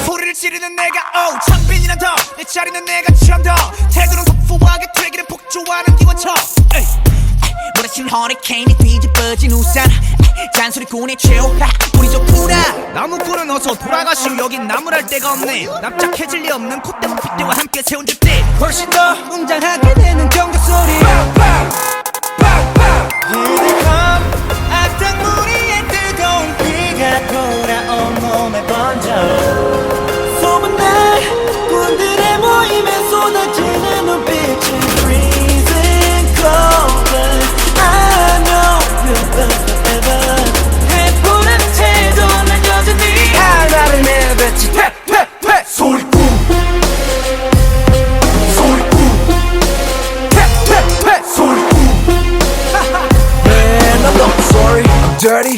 소리를 지르는 내가 창빈이란 더내 자리는 내가 참 더 태도는 터프하게 되기를 폭주하는 기관총 몰아친 허리케인이 뒤집어진 우산 잔소리꾼의 최후 우리 좋구나 나무꾼은 어서 돌아가시오 여긴 나무랄 데가 없네 납작해질 리 없는 콧대와 핏대와 함께 세운 줏대 훨씬 더 웅장하게 되는 경적소리 악당무리의 뜨거운 비가 돌아온 몸에 번져 소문난 군들의 모임에 쏟아지는 눈빛은 freezing cold I know you'll love forever 해보는 채도 난 여전히 하나를 내뱉지 퇴퇴퇴 소리꾼 소리꾼 퇴퇴퇴 소리꾼 Man I'm not sorry I'm dirty